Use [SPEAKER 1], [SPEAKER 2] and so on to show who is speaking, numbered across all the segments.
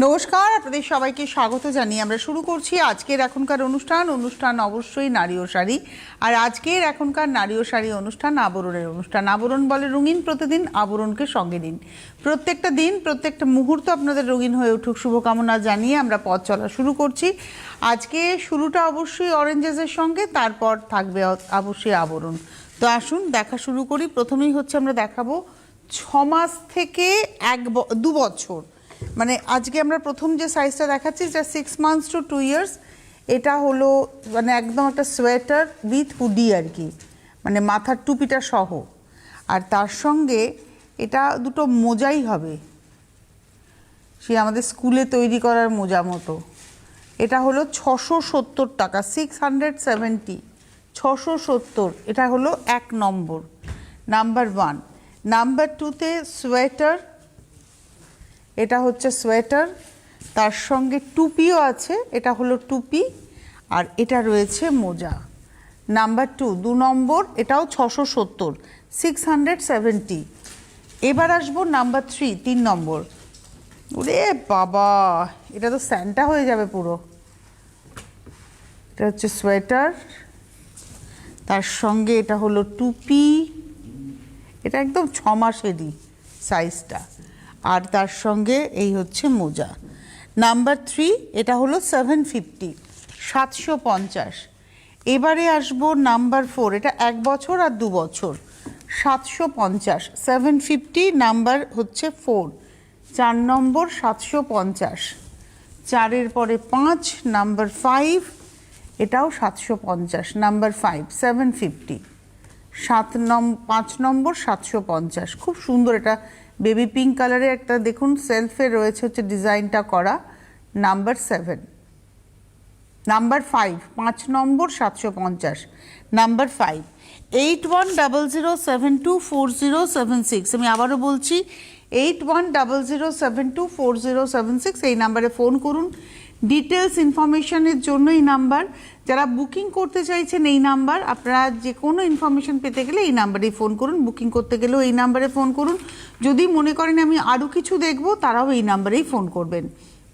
[SPEAKER 1] নমস্কার, আপনাদের সবাইকে স্বাগত জানিয়ে আমরা শুরু করছি আজকের এখনকার অনুষ্ঠান অবশ্যই নারী ও শাড়ি। আর আজকের এখনকার নারী ও শাড়ি অনুষ্ঠান আবরণের অনুষ্ঠান। আবরণ বলে রঙিন প্রতিদিন, আবরণকে সঙ্গে দিন। প্রত্যেকটা দিন প্রত্যেকটা মুহূর্ত আপনাদের রঙিন হয়ে উঠুক শুভকামনা জানিয়ে আমরা পথ চলা শুরু করছি। আজকে শুরুটা অবশ্যই অরেঞ্জেসের সঙ্গে, তারপর থাকবে অবশ্যই আবরণ। তো আসুন দেখা শুরু করি। প্রথমেই হচ্ছে আমরা দেখাবো 6 মাস থেকে 2 বছর, মানে আজকে আমরা প্রথম যে সাইজটা দেখাচ্ছি যা 6 মান্থস টু 2 ইয়ার্স। এটা হলো মানে একদম একটা সোয়েটার উইথ হুডি আর কি, মানে মাথার টুপিটা সহ। আর তার সঙ্গে এটা দুটো মোজাই হবে, সে আমাদের স্কুলে তৈরি করার মোজা মতো। এটা হলো 670 টাকা, 670, 670। এটা হলো 1 নম্বর, নাম্বার 1। নাম্বার 2তে সোয়েটার, এটা হচ্ছে সোয়েটার, তার সঙ্গে টুপিও আছে, এটা হলো টুপি, আর এটা রয়েছে মোজা। নাম্বার 2 নম্বর, এটাও 670, 670। এবার আসবো নাম্বার 3 নম্বর। ওরে বাবা, এটা তো স্যান্টা হয়ে যাবে পুরো। এটা হচ্ছে সোয়েটার, তার সঙ্গে এটা হলো টুপি, এটা একদম 6 মাসেরই সাইজটা, আর তার সঙ্গে এই হচ্ছে মোজা। নাম্বার 3, এটা হলো 750, 750। এবারে আসবো নাম্বার 4, এটা 1 বছর আর 2 বছর, 750, 750। নাম্বার হচ্ছে 4, 4 নম্বর 750। 4-এর পরে 5, নাম্বার 5, এটাও 750, নাম্বার 5, 750। 5 নম্বর 750। খুব সুন্দর, এটা বেবি পিঙ্ক কালারে একটা দেখুন সেলফে রয়েছে হচ্ছে ডিজাইনটা করা। নাম্বার 7, নাম্বার 5, 5 নম্বর 750, নাম্বার 5। 8100724076। আমি আবারও বলছি 8100724076। এই নাম্বারে ফোন করুন। ডিটেলস ইনফরমেশনের জন্য এই নাম্বার, যারা বুকিং করতে চাইছেন এই নাম্বার, আপনারা যে কোনো ইনফরমেশন পেতে গেলে এই নাম্বারেই ফোন করুন, বুকিং করতে গেলেও এই নাম্বারে ফোন করুন। যদি মনে করেন আমি আরও কিছু দেখব, তারাও এই নাম্বারেই ফোন করবেন।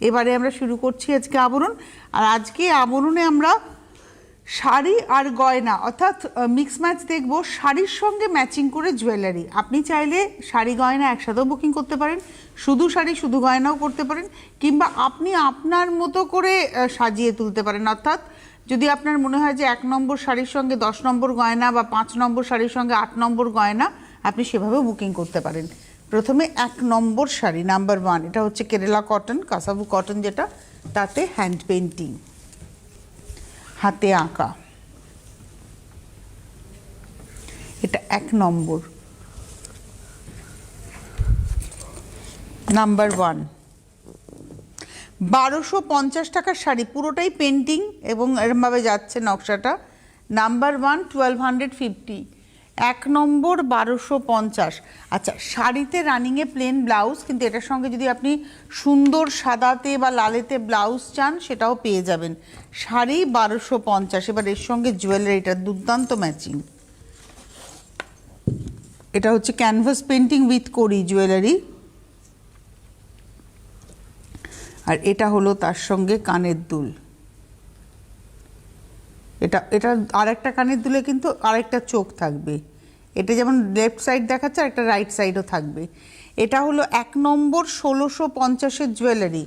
[SPEAKER 1] এবারে আমরা শুরু করছি আজকে আবরণ। আর আজকে আবরণে আমরা শাড়ি আর গয়না অর্থাৎ মিক্স ম্যাচ দেখব। শাড়ির সঙ্গে ম্যাচিং করে জুয়েলারি। আপনি চাইলে শাড়ি গয়না একসাথেও বুকিং করতে পারেন, শুধু শাড়ি শুধু গয়নাও করতে পারেন, কিংবা আপনি আপনার মতো করে সাজিয়ে তুলতে পারেন। অর্থাৎ যদি আপনার মনে হয় যে 1 নম্বর শাড়ির সঙ্গে 10 নম্বর গয়না বা 5 নম্বর শাড়ির সঙ্গে 8 নম্বর গয়না, আপনি সেভাবেও বুকিং করতে পারেন। প্রথমে 1 নম্বর শাড়ি, নাম্বার 1। এটা হচ্ছে কেরালা কটন, কাসাভু কটন, যেটা তাতে হ্যান্ড পেন্টিং, হাতে আঁকা। এটা 1 নম্বর, নাম্বার 1। 1250 টাকার শাড়ি, পুরোটাই পেন্টিং এবং এরমভাবে যাচ্ছে নকশাটা। নাম্বার 1, 1250, 1 নম্বর 1250। আচ্ছা, শাড়িতে রানিংয়ে প্লেন ব্লাউজ, কিন্তু এটার সঙ্গে যদি আপনি সুন্দর সাদাতে বা লালেতে ব্লাউজ চান সেটাও পেয়ে যাবেন। শাড়ি 1250। এবার এর সঙ্গে জুয়েলারিটা দুর্দান্ত ম্যাচিং। এটা হচ্ছে ক্যানভাস পেন্টিং উইথ কড়ি জুয়েলারি, আর এটা হলো তার সঙ্গে কানের দুল। এটা আরেকটা কানের দুলে কিন্তু আরেকটা চোখ থাকবে। এটা যেমন লেফট সাইড দেখাচ্ছে, আর একটা রাইট সাইডও থাকবে। এটা হলো 1 নম্বর 1650-এর জুয়েলারি।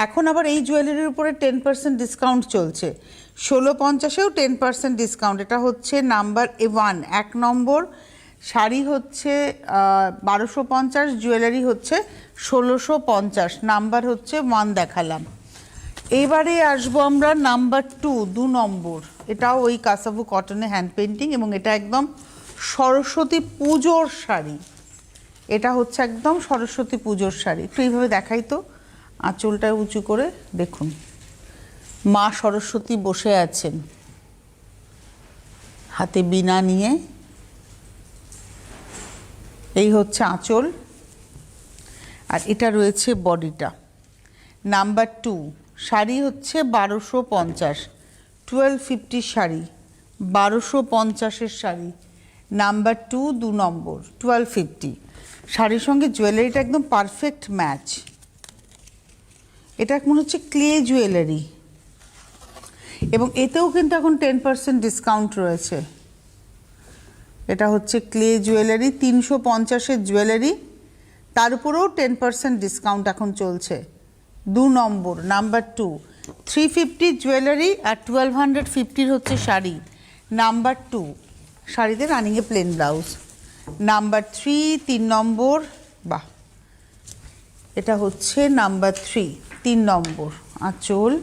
[SPEAKER 1] এখন আবার এই জুয়েলারির উপরে 10% ডিসকাউন্ট চলছে। 1650-এও 10% ডিসকাউন্ট। এটা হচ্ছে নাম্বার 1, 1 নম্বর। শাড়ি হচ্ছে 1250, জুয়েলারি হচ্ছে 1650, নাম্বার হচ্ছে 1 দেখালাম। এবারে আসবো আমরা নাম্বার 2 নম্বর। এটাও ওই কাসাভু কটনে হ্যান্ড পেন্টিং, এবং এটা একদম সরস্বতী পুজোর শাড়ি। এটা হচ্ছে একদম সরস্বতী পুজোর শাড়ি। একটু এইভাবে দেখাই তো, আঁচলটা উঁচু করে দেখুন, মা সরস্বতী বসে আছেন হাতে বীণা নিয়ে। এই হচ্ছে আঁচল, আর এটা রয়েছে বডিটা। নাম্বার 2, শাড়ি হচ্ছে 1250, 1250 শাড়ি, 1250-এর শাড়ি। নাম্বার 2 নম্বর, 1250। শাড়ির সঙ্গে জুয়েলারিটা একদম পারফেক্ট ম্যাচ। এটা মনে হচ্ছে ক্লে জুয়েলারি, এবং এতেও কিন্তু এখন 10% ডিসকাউন্ট রয়েছে। এটা হচ্ছে ক্লে জুয়েলারি, 350-এর জুয়েলারি, তার উপরেও 10% ডিসকাউন্ট এখন চলছে। 2 নম্বর, নাম্বার 2, 350 জুয়েলারি আর 1250 হচ্ছে শাড়ি। নাম্বার 2, শাড়িতে রানিংয়ে প্লেন ব্লাউজ। নাম্বার 3, 3 নম্বর, বাহ, এটা হচ্ছে নাম্বার 3, 3 নম্বর আঁচল,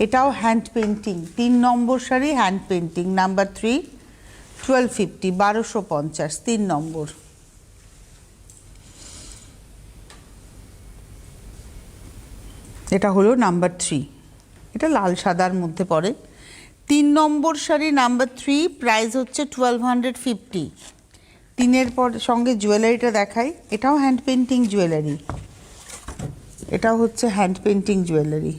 [SPEAKER 1] এটাও হ্যান্ড পেন্টিং, 3 নম্বর শাড়ি হ্যান্ড পেন্টিং। নাম্বার 3, 1250, 1250, 3 নম্বর। এটা হলো নাম্বার 3, এটা লাল সাদার মধ্যে পড়ে। 3 নম্বর শাড়ি নাম্বার 3, প্রাইস হচ্ছে 1250। 3-এর পর সঙ্গে জুয়েলারিটা দেখাই, এটাও হ্যান্ড পেন্টিং জুয়েলারি, এটাও হচ্ছে হ্যান্ড পেন্টিং জুয়েলারি।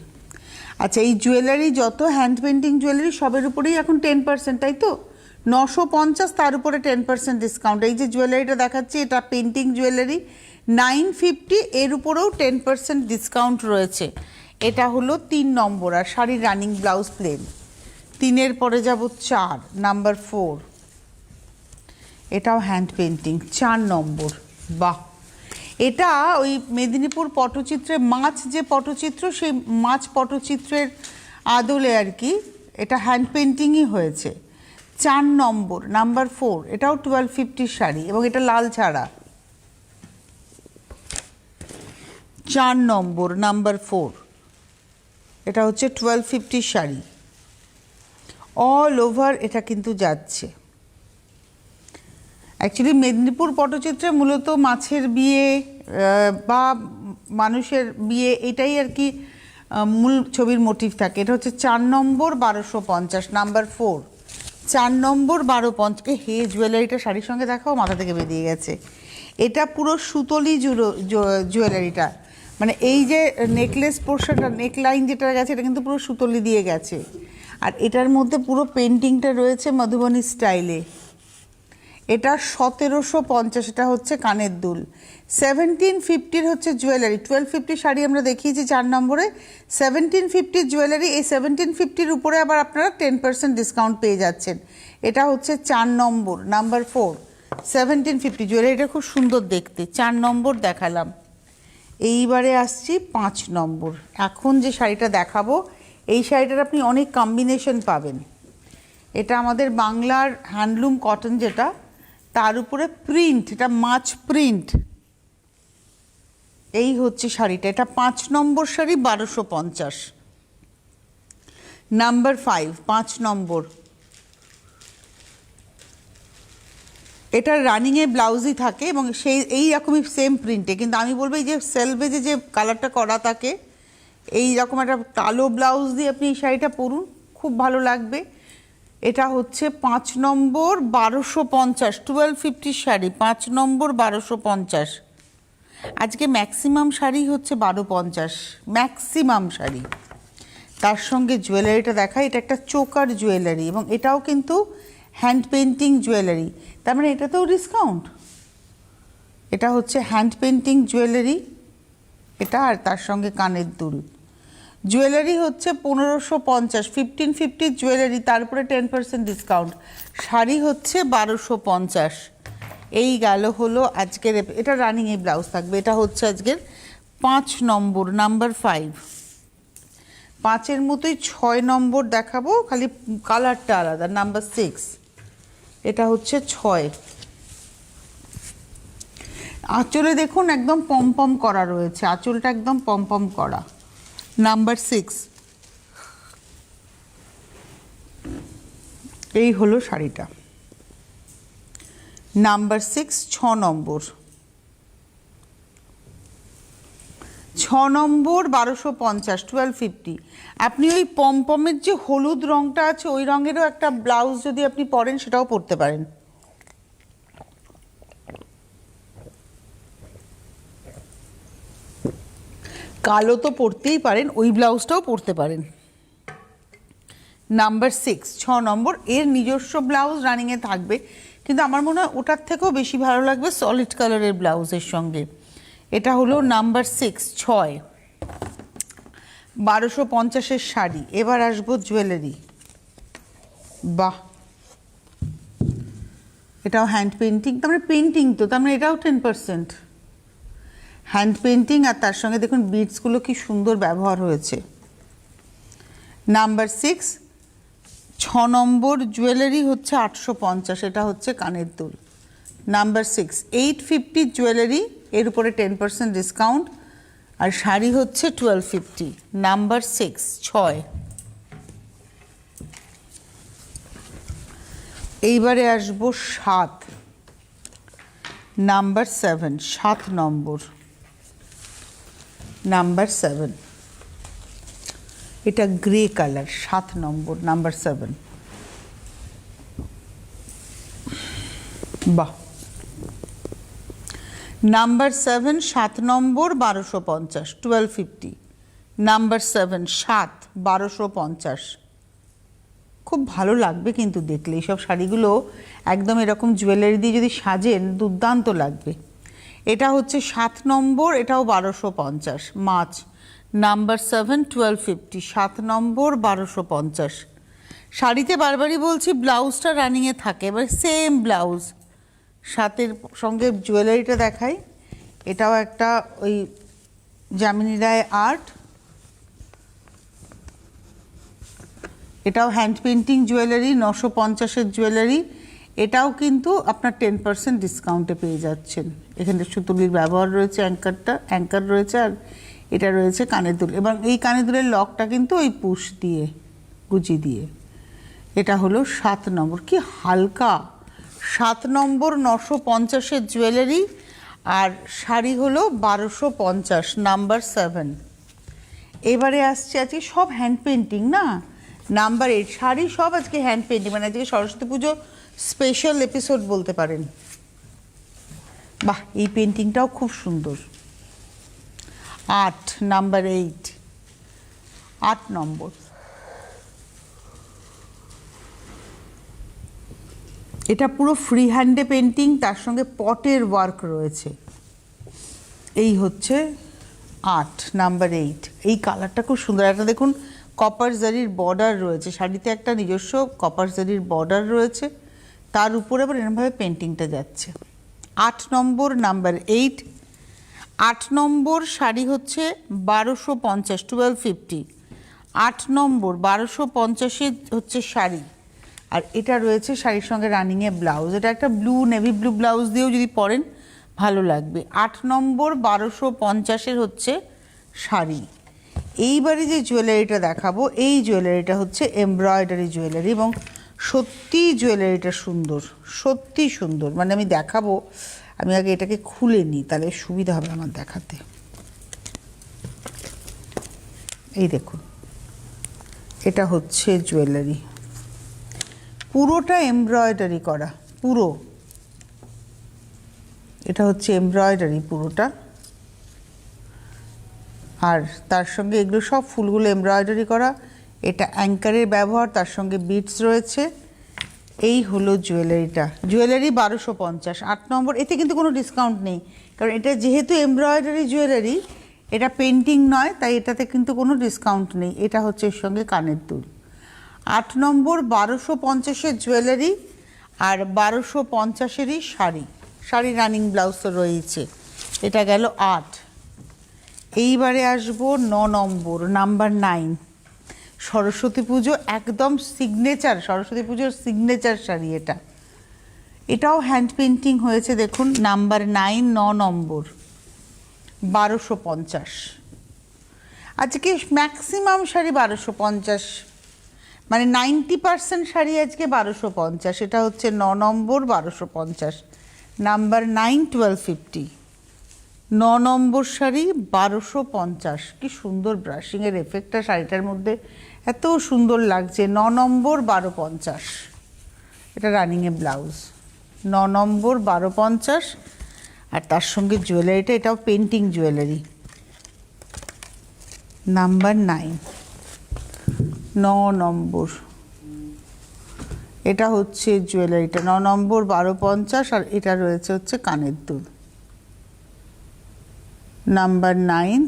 [SPEAKER 1] আচ্ছা, এই জুয়েলারি যত হ্যান্ড পেন্টিং জুয়েলারি সবের উপরেই এখন 10%, তাই তো? 950, তার উপরে 10% ডিসকাউন্ট। এই যে জুয়েলারিটা দেখাচ্ছি, এটা পেন্টিং জুয়েলারি, 950, এর উপরেও 10% ডিসকাউন্ট রয়েছে। এটা হলো 3 নম্বর, আর শাড়ির রানিং ব্লাউজ প্লেন। 3-এর পরে যাব 4, নাম্বার 4, এটাও হ্যান্ড পেন্টিং, 4 নম্বর। বাহ, এটা ওই মেদিনীপুর পটচিত্রে মাছ যে পটচিত্র, সেই মাছ পটচিত্রের আদলে আর কি এটা হ্যান্ড পেন্টিংই হয়েছে। 4 নম্বর, নাম্বার 4, এটাও 1250 শাড়ি, এবং এটা লাল ছাড়া। 4 নম্বর, নাম্বার 4, এটা হচ্ছে 1250 শাড়ি, অল ওভার এটা কিন্তু যাচ্ছে। অ্যাকচুয়ালি মেদিনীপুর পটচিত্রে মূলত মাছের বিয়ে বা মানুষের বিয়ে, এটাই আর কি মূল ছবির মোটিভ থাকে। এটা হচ্ছে 4 নম্বর, 1250, নাম্বার 4, 4 নম্বর, 1250। হে, জুয়েলারিটা শাড়ির সঙ্গে দেখাও, মাথা থেকে বেরিয়ে গেছে। এটা পুরো সুতলি জুয়েলারিটা, মানে এই যে নেকলেস পোর্শনটা, নেকলাইন যেটা গেছে, এটা কিন্তু পুরো সুতলি দিয়ে গেছে। আর এটার মধ্যে পুরো পেন্টিংটা রয়েছে মধুবনী স্টাইলে। এটা 1750, এটা হচ্ছে কানের দুল। 1750 হচ্ছে জুয়েলারি, 1250 শাড়ি আমরা দেখিয়েছি 4 নম্বরে, 1750 জুয়েলারি। এই 1750-র উপরে আবার আপনারা 10% ডিসকাউন্ট পেয়ে যাচ্ছেন। এটা হচ্ছে 4 নম্বর, নাম্বার 4, 1750 জুয়েলারিটা খুব সুন্দর দেখতে। 4 নম্বর দেখালাম। এইবারে আসছি 5 নম্বর। এখন যে শাড়িটা দেখাবো, এই শাড়িটার আপনি অনেক কম্বিনেশন পাবেন। এটা আমাদের বাংলার হ্যান্ডলুম কটন, যেটা তার উপরে প্রিন্ট, এটা মাছ প্রিন্ট। এই হচ্ছে শাড়িটা, এটা 5 নম্বর শাড়ি, 1250। নাম্বার 5, 5 নম্বর, এটা রানিংয়ে ব্লাউজই থাকে এবং সেই এই রকমই সেম প্রিন্টে, কিন্তু আমি বলবো এই যে সেলভেজে যে কালারটা করা থাকে, এই রকম একটা কালো ব্লাউজ দিয়ে আপনি এই শাড়িটা পরুন, খুব ভালো লাগবে। এটা হচ্ছে 5 নম্বর, 1250, 1250 শাড়ি, 5 নম্বর, 1250। আজকে ম্যাক্সিমাম শাড়ি হচ্ছে 1250, ম্যাক্সিমাম শাড়ি। তার সঙ্গে জুয়েলারিটা দেখাই, এটা একটা চোকার জুয়েলারি, এবং এটাও কিন্তু হ্যান্ড পেন্টিং জুয়েলারি, তার মানে এটাতেও ডিসকাউন্ট। এটা হচ্ছে হ্যান্ড পেন্টিং জুয়েলারি, এটা, আর তার সঙ্গে কানের দুল। জুয়েলারি হচ্ছে 1550, 1550 জুয়েলারি, তারপরে 10% ডিসকাউন্ট। শাড়ি হচ্ছে 1250। এই গেল হলো আজকের, এটা রানিংয়ে ব্লাউজ থাকবে। এটা হচ্ছে আজকের 5 নম্বর, নাম্বার 5। 5-এর মতোই 6 নম্বর দেখাবো, খালি কালারটা আলাদা, নাম্বার 6। এটা হচ্ছে 6। আঁচলে দেখুন একদম পমপম করা রয়েছে, আঁচলটা একদম পমপম করা, নাম্বার 6। এই হলো শাড়িটা, নাম্বার 6, 6 নম্বর। 6 নম্বর, 1250, 1250। আপনি ওই পমপমের যে হলুদ রঙটা আছে, ওই রঙেরও একটা ব্লাউজ যদি আপনি পরেন, সেটাও পরতে পারেন। কালো তো পরতেই পারেন, ওই ব্লাউজটাও পরতে পারেন। নাম্বার 6, 6 নম্বর। এর নিজস্ব ব্লাউজ রানিংয়ে থাকবে, কিন্তু আমার মনে হয় ওটার থেকেও বেশি ভালো লাগবে সলিড কালারের ব্লাউজের সঙ্গে। এটা হলো নাম্বার 6, 6। 1250-এর শাড়ি। এবার আসবো জুয়েলারি। বাহ, এটাও হ্যান্ড পেন্টিং, তার মানে পেন্টিং তো, তার মানে এটাও 10% হ্যান্ড পেন্টিং। আর তার সঙ্গে দেখুন বিটসগুলো কি সুন্দর ব্যবহার হয়েছে। নাম্বার 6, 6 নম্বর জুয়েলারি হচ্ছে 850, এটা হচ্ছে কানের দুল। নাম্বার 6, 850 জুয়েলারি, এর উপরে 10% ডিসকাউন্ট, আর শাড়ি হচ্ছে 1250। নাম্বার 6, 6। এইবারে আসবো 7, নাম্বার 7, 7 নম্বর। নাম্বার 7, এটা গ্রে কালার, 7 নম্বর, নাম্বার 7। বাহ, নাম্বার 7, 7 নম্বর, 1250, 1250। নাম্বার 7, 7, 1250। খুব ভালো লাগবে কিন্তু দেখলে এইসব শাড়িগুলো, একদম এরকম জুয়েলারি দিয়ে যদি সাজেন দুর্দান্ত লাগবে। এটা হচ্ছে 7 নম্বর, এটাও 1250 মাছ। নাম্বার 7, 1250, 7 নম্বর, 1250। শাড়িতে বারবারই বলছি ব্লাউজটা রানিংয়ে থাকে, এবার সেম ব্লাউজ, সাথের সঙ্গে জুয়েলারিটা দেখাই। এটাও একটা ওই যামিনী রায় আর্ট, এটাও হ্যান্ড পেন্টিং জুয়েলারি, 950-এর জুয়েলারি। এটাও কিন্তু আপনার 10% ডিসকাউন্টে পেয়ে যাচ্ছেন। এখানে সুতুলির ব্যবহার রয়েছে, অ্যাঙ্কার রয়েছে, আর এটা রয়েছে কানের দুল। এবং এই কানের দুলের লকটা কিন্তু ওই পুশ দিয়ে, গুজি দিয়ে। এটা হলো 7 নম্বর, কি হালকা। 7 নম্বর 950-এর জুয়েলারি, আর শাড়ি হলো 1250, নাম্বার 7। এবারে আসছে, আজকে সব হ্যান্ড পেন্টিং না। নাম্বার 8, শাড়ি সব আজকে হ্যান্ড পেন্টিং, মানে আজকে সরস্বতী পুজো স্পেশাল এপিসোড বলতে পারেন। বাহ, এই পেন্টিংটাও খুব সুন্দর। 8, নাম্বার 8, 8 নম্বর। এটা পুরো ফ্রি হ্যান্ডে পেন্টিং, তার সঙ্গে পটের ওয়ার্ক রয়েছে। এই হচ্ছে 8, নাম্বার 8। এই কালারটা খুব সুন্দর। একটা দেখুন কপার জারির বর্ডার রয়েছে, শাড়িতে একটা নিজস্ব কপার জারির বর্ডার রয়েছে, তার উপরে আবার এরকমভাবে পেন্টিংটা যাচ্ছে। 8 নম্বর, নাম্বার 8। 8 নম্বর শাড়ি হচ্ছে 1250, 1250। 8 নম্বর 1250-এর হচ্ছে শাড়ি, আর এটা রয়েছে শাড়ির সঙ্গে রানিংয়ে ব্লাউজ। এটা একটা ব্লু, নেভি ব্লু ব্লাউজ দিয়েও যদি পরেন ভালো লাগবে। 8 নম্বর 1250-এর হচ্ছে শাড়ি। এইবারে যে জুয়েলারিটা দেখাবো, এই জুয়েলারিটা হচ্ছে এমব্রয়ডারি জুয়েলারি, এবং সত্যি জুয়েলারিটা সুন্দর, সত্যি সুন্দর। মানে আমি দেখাবো, আমি আগে এটাকে খুলে নিই, তাহলে সুবিধা হবে আমার দেখাতে। এই দেখুন, এটা হচ্ছে জুয়েলারি, পুরোটা এমব্রয়ডারি করা, পুরো। এটা হচ্ছে এমব্রয়ডারি পুরোটা, আর তার সঙ্গে এগুলো সব ফুলগুলো এমব্রয়ডারি করা। এটা অ্যাঙ্কারের ব্যবহার, তার সঙ্গে বিটস রয়েছে। এই হলো জুয়েলারিটা। জুয়েলারি 1250, 8 নম্বর। এতে কিন্তু কোনো ডিসকাউন্ট নেই, কারণ এটা যেহেতু এমব্রয়ডারি জুয়েলারি, এটা পেন্টিং নয়, তাই এটাতে কিন্তু কোনো ডিসকাউন্ট নেই। এটা হচ্ছে এর সঙ্গে কানের দুল। 8 নম্বর 1250-এর জুয়েলারি, আর 1250-এরই শাড়ি। শাড়ি রানিং ব্লাউজ তো রয়েছে। এটা গেল 8। এইবারে আসবো 9 নম্বর, নাম্বার 9। সরস্বতী পুজো একদম সিগনেচার, সরস্বতী পুজোর সিগনেচার শাড়ি এটা। এটাও হ্যান্ড পেন্টিং হয়েছে, দেখুন। নাম্বার 9, 9 নম্বর, 1250। আজকে ম্যাক্সিমাম শাড়ি 1250, মানে 90% শাড়ি আজকে 1250। এটা হচ্ছে 9 নম্বর, 1250। নাম্বার 9, 1250। 9 নম্বর শাড়ি 1250। কি সুন্দর ব্রাশিংয়ের এফেক্টটা শাড়িটার মধ্যে, এত সুন্দর লাগছে। 9 নম্বর 1250, এটা রানিংয়ে ব্লাউজ। 9 নম্বর 1250, আর তার সঙ্গে জুয়েলারিটা, এটাও পেন্টিং জুয়েলারি। নাম্বার 9, 9 নম্বর। এটা হচ্ছে জুয়েলারিটা, 9 নম্বর 1250, আর এটা রয়েছে হচ্ছে কানের দুল। নাম্বার 9,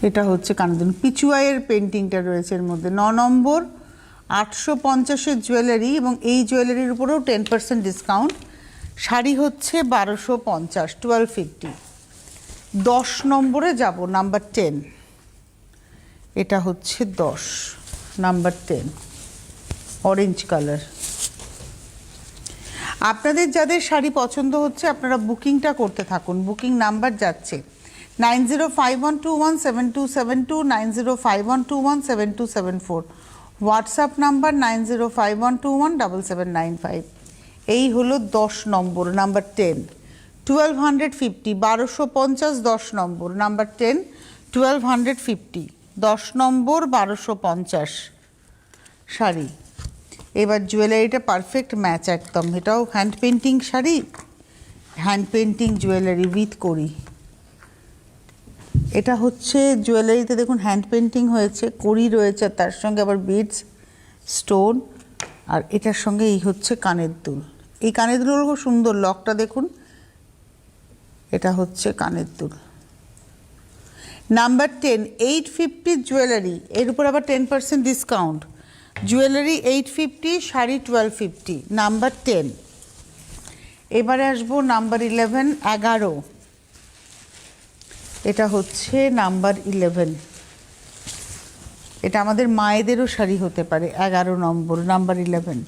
[SPEAKER 1] এটা হচ্ছে কানের দুল, পিচুয়াইয়ের পেন্টিংটা রয়েছে এর মধ্যে। 9 নম্বর 850-এর জুয়েলারি এবং এই জুয়েলারির উপরেও 10% ডিসকাউন্ট। শাড়ি হচ্ছে 1250, 1250। 10 নম্বরে যাব, নাম্বার 10। এটা হচ্ছে 10, নাম্বার 10, অরেঞ্জ কালার। আপনাদের যাদের শাড়ি পছন্দ হচ্ছে আপনারা বুকিংটা করতে থাকুন, বুকিং নাম্বার যাচ্ছে 9051217272, 9051217274, হোয়াটসঅ্যাপ নাম্বার 9051217795। এই হলো 10 নম্বর, নাম্বার 10, 1250, 1250, 10 নম্বর, নাম্বার 10, 1250, 10 নম্বর, 1250 শাড়ি। এবার জুয়েলারিটা পারফেক্ট ম্যাচ একদম, এটাও hand painting sari, hand painting jewellery with কড়ি। এটা হচ্ছে জুয়েলারিতে দেখুন হ্যান্ড পেন্টিং হয়েছে, কড়ি রয়েছে, আর তার সঙ্গে আবার বিডস, স্টোন, আর এটার সঙ্গে এই হচ্ছে কানের দুল। এই কানের দুলগুলো খুব সুন্দর, লকটা দেখুন, এটা হচ্ছে কানের দুল। নাম্বার 10, 850 জুয়েলারি, এর উপর আবার 10% ডিসকাউন্ট। Jewellery 850, sari 1250, number 10। এবারে আসবো নাম্বার 11, 11। এটা হচ্ছে নাম্বার 11, এটা আমাদের মায়েদেরও শাড়ি হতে পারে। 11 নম্বর, নাম্বার 11।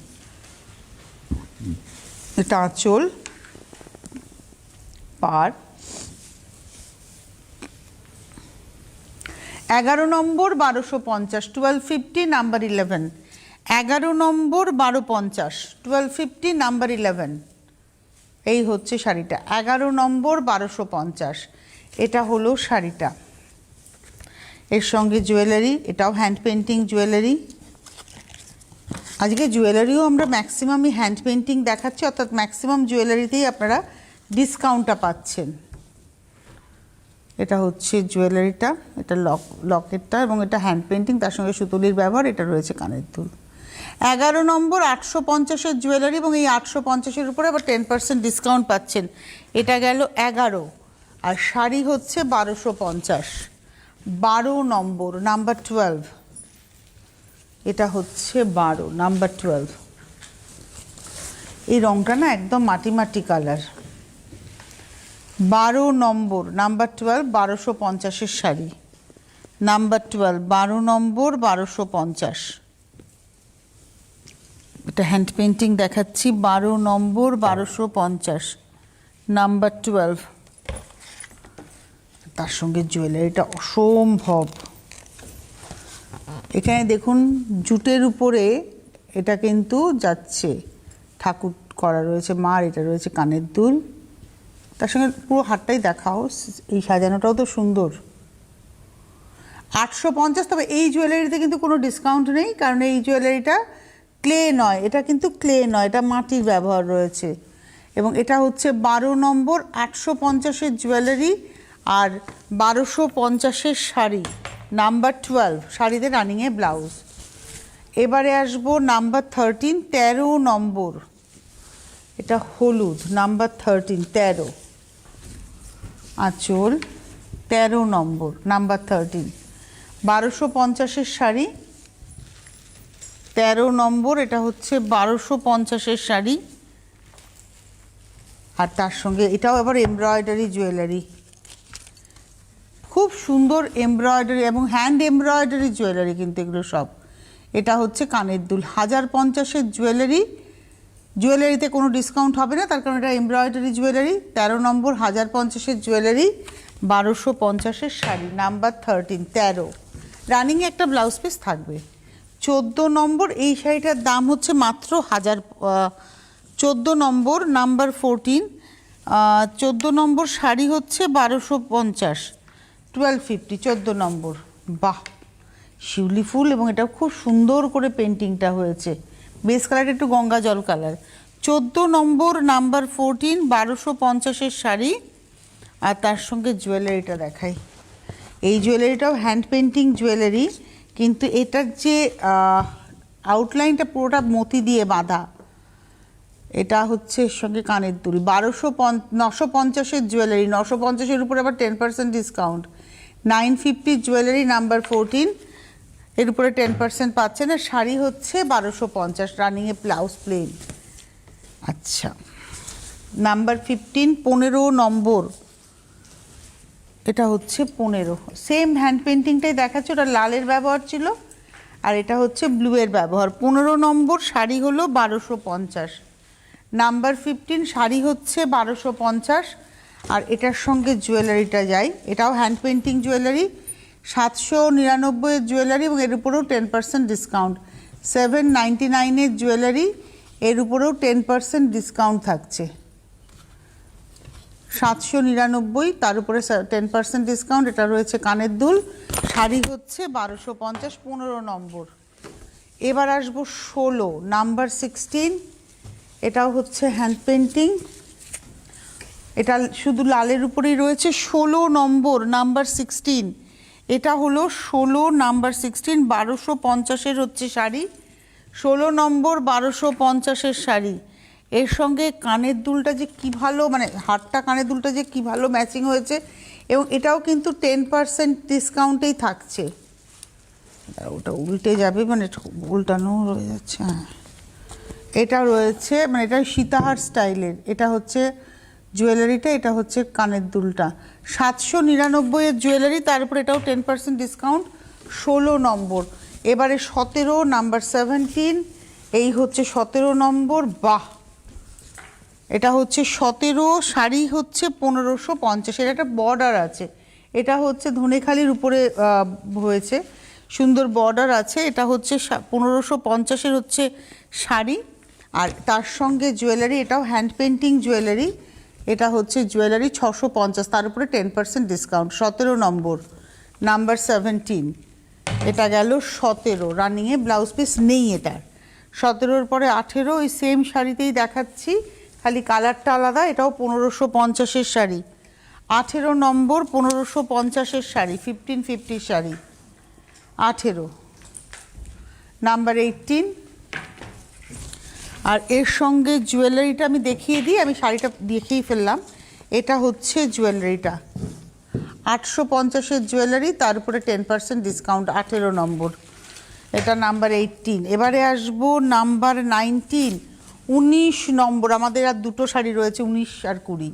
[SPEAKER 1] এটা আঁচল, পার। 11 নম্বর 1250, 1250, নাম্বার 11। 11 নম্বর 1250, 1250, নাম্বার 11। এই হচ্ছে শাড়িটা, 11 নম্বর 1250। এটা হলো শাড়িটা, এর সঙ্গে জুয়েলারি, এটাও হ্যান্ড পেন্টিং জুয়েলারি। আজকে জুয়েলারিও আমরা ম্যাক্সিমামই হ্যান্ড পেন্টিং দেখাচ্ছি, অর্থাৎ ম্যাক্সিমাম জুয়েলারিতেই আপনারা ডিসকাউন্টটা পাচ্ছেন। এটা হচ্ছে জুয়েলারিটা, এটা লকেটটা, এবং এটা হ্যান্ড পেন্টিং, তার সঙ্গে সুতুলির ব্যবহার, এটা রয়েছে কানের দুল। 11 নম্বর 850-এর জুয়েলারি, এবং এই 850-এর উপরে আবার 10% ডিসকাউন্ট পাচ্ছেন। এটা গেল 11, আর শাড়ি হচ্ছে 1250। 12 নম্বর, নাম্বার 12। এটা হচ্ছে 12, নাম্বার 12। এই রংটা না একদম মাটি মাটি কালার। 12 নম্বর, নাম্বার 12, 1250-এর শাড়ি, নাম্বার 12, 12 নম্বর, 1250। এটা হ্যান্ড পেন্টিং দেখাচ্ছি, 12 নম্বর, 1250, নাম্বার 12। তার সঙ্গে জুয়েলারিটা অসম্ভব। এখানে দেখুন জুটের উপরে এটা কিন্তু যাচ্ছে, ঠাকুর করা রয়েছে মার, এটা রয়েছে কানের দুল, তার সঙ্গে পুরো হাতটাই দেখাও, এই সাজানোটাও তো সুন্দর। 850, তবে এই জুয়েলারিতে কিন্তু কোনো ডিসকাউন্ট নেই, কারণ এই জুয়েলারিটা ক্লে নয়, এটা কিন্তু ক্লে নয়, এটা মাটির ব্যবহার রয়েছে। এবং এটা হচ্ছে 12 নম্বর 850-এর জুয়েলারি আর 1250-এর শাড়ি, নাম্বার 12। শাড়িতে রানিংয়ে ব্লাউজ। এবারে আসবো নাম্বার 13, 13 নম্বর, এটা হলুদ, নাম্বার 13, 13। আঁচল, 13 নম্বর, নাম্বার 13। 1250-এর শাড়ি, 13 নম্বর, এটা হচ্ছে 1250-এর শাড়ি, আর তার সঙ্গে এটাও আবার এমব্রয়ডারি জুয়েলারি, খুব সুন্দর এমব্রয়ডারি এবং হ্যান্ড এমব্রয়ডারি জুয়েলারি কিন্তু এগুলো সব। এটা হচ্ছে কানের দুল, 1050-এর জুয়েলারি, জুয়েলারিতে কোনো ডিসকাউন্ট হবে না, তার কারণ এটা এমব্রয়ডারি জুয়েলারি। 13 নম্বর 1050-এর জুয়েলারি, 1250-এর শাড়ি, নাম্বার 13, 13। রানিংয়ে একটা ব্লাউজ পিস থাকবে। 14 নম্বর, এই শাড়িটার দাম হচ্ছে মাত্র 1000। 14 নম্বর, নাম্বার 14, 14 নম্বর শাড়ি হচ্ছে 1250, 1250, 14 নম্বর। বাহ, শিউলি ফুল, এবং এটা খুব সুন্দর করে পেন্টিংটা হয়েছে, বেস কালারটা একটু গঙ্গা জল কালার। 14 নম্বর, নাম্বার 14, 1250-এর শাড়ি, আর তার সঙ্গে জুয়েলারিটা দেখাই। এই জুয়েলারিটাও হ্যান্ড পেন্টিং জুয়েলারি, কিন্তু এটার যে আউটলাইনটা পুরোটা মতি দিয়ে বাঁধা। এটা হচ্ছে এর সঙ্গে কানের দুল। 950-এর জুয়েলারি, 950-এর উপরে আবার 10% ডিসকাউন্ট। 950 জুয়েলারি নাম্বার 14, এর উপরে 10% পাচ্ছেন। আর শাড়ি হচ্ছে 1250, রানিংয়ে ব্লাউজ প্লেন। আচ্ছা, নাম্বার 15, 15 নম্বর, এটা হচ্ছে 15, সেম হ্যান্ড পেন্টিংটাই দেখাচ্ছে, ওটা লালের ব্যবহার ছিল আর এটা হচ্ছে ব্লুয়ের ব্যবহার। 15 নম্বর শাড়ি হলো 1250, নাম্বার 15 শাড়ি হচ্ছে 1250। আর এটার সঙ্গে জুয়েলারিটা যাই, এটাও হ্যান্ড পেন্টিং জুয়েলারি, 799 এর জুয়েলারি এবং এর উপরেও 10% ডিসকাউন্ট। 799 এর জুয়েলারি, এর উপরেও 10% ডিসকাউন্ট থাকছে। 799, তার উপরে 10% ডিসকাউন্ট। এটা রয়েছে কানের দুল, শাড়ি হচ্ছে 1250, 15 নম্বর। এবার আসবো 16, নাম্বার 16, এটাও হচ্ছে হ্যান্ড পেন্টিং, এটা শুধু লালের উপরেই রয়েছে। 16 নম্বর, নাম্বার 16, এটা হলো 16 নাম্বার 16, 1250-এর হচ্ছে শাড়ি। 16 নম্বর 1250-এর শাড়ি, এর সঙ্গে কানের দুলটা যে কি ভালো, মানে হারটা কানের দুলটা যে কি ভালো ম্যাচিং হয়েছে। এবং এটাও কিন্তু 10% ডিসকাউন্টেই থাকছে। ওটা উল্টে যাবে, মানে উল্টানো হয়ে যাচ্ছে। হ্যাঁ, এটা রয়েছে, মানে এটা সীতাহার স্টাইলের, এটা হচ্ছে জুয়েলারিটা, এটা হচ্ছে কানের দুলটা। 799 এর জুয়েলারি, তার উপর এটাও 10% ডিসকাউন্ট। 16 নম্বর। এবারে 17, নাম্বার 17, এই হচ্ছে 17 নম্বর। বাহ, এটা হচ্ছে 17, শাড়ি হচ্ছে 1550, এর একটা বর্ডার আছে, এটা হচ্ছে ধনেখালির উপরে হয়েছে, সুন্দর বর্ডার আছে। এটা হচ্ছে 1550-এর হচ্ছে শাড়ি, আর তার সঙ্গে জুয়েলারি, এটাও হ্যান্ড পেন্টিং জুয়েলারি, এটা হচ্ছে জুয়েলারি 650, তার উপরে 10% ডিসকাউন্ট। 17 নম্বর, নাম্বার 17, এটা গেল 17, রানিংয়ে ব্লাউজ পিস নেই এটার। 17-র পরে 18, ওই সেম শাড়িতেই দেখাচ্ছি, খালি কালারটা আলাদা, এটাও 1550-এর শাড়ি। 18 নম্বর 1550-এর শাড়ি, 1550 শাড়ি। 18, নাম্বার 18, আর এর সঙ্গে জুয়েলারিটা আমি দেখিয়ে দিই, আমি শাড়িটা দেখিয়েই ফেললাম। এটা হচ্ছে জুয়েলারিটা 850-এর জুয়েলারি, তার উপরে 10% ডিসকাউন্ট। 18 নম্বর, এটা নাম্বার 18। এবারে আসবো নাম্বার 19, 19 নম্বর, আমাদের আর দুটো শাড়ি রয়েছে, 19 আর 20।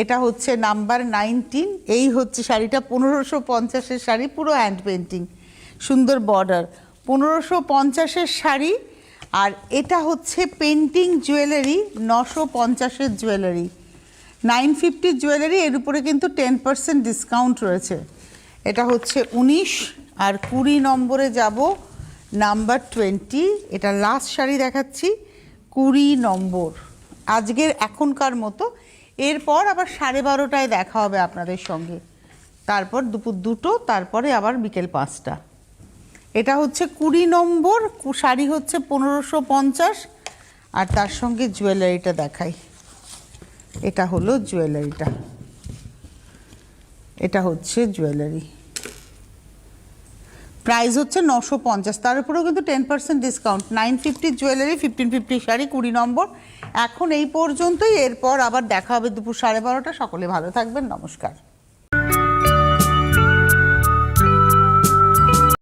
[SPEAKER 1] এটা হচ্ছে নাম্বার 19, এই হচ্ছে শাড়িটা 1550-এর শাড়ি, পুরো হ্যান্ড পেন্টিং, সুন্দর বর্ডার। 1550-এর শাড়ি, আর এটা হচ্ছে পেন্টিং জুয়েলারি, 950-এর জুয়েলারি, 950 জুয়েলারি, এর উপরে কিন্তু 10% ডিসকাউন্ট রয়েছে। এটা হচ্ছে 19। আর 20 নম্বরে যাব, নাম্বার 20, এটা লাস্ট শাড়ি দেখাচ্ছি, 20 নম্বর, আজকের এখনকার মতো। এরপর আবার 12:30টায় দেখা হবে আপনাদের সঙ্গে, তারপর দুপুর 2টো, তারপরে আবার বিকেল 5টা। এটা হচ্ছে 20 নম্বর শাড়ি, হচ্ছে 1550, আর তার সঙ্গে জুয়েলারিটা দেখাই, এটা হলো জুয়েলারিটা, এটা হচ্ছে জুয়েলারি, প্রাইস হচ্ছে 950, তার উপরেও কিন্তু 10% ডিসকাউন্ট। 950 জুয়েলারি, 1550 শাড়ি, 20 নম্বর। এখন এই পর্যন্তই, এরপর আবার দেখা হবে দুপুর 12:30। সকলে ভালো থাকবেন, নমস্কার।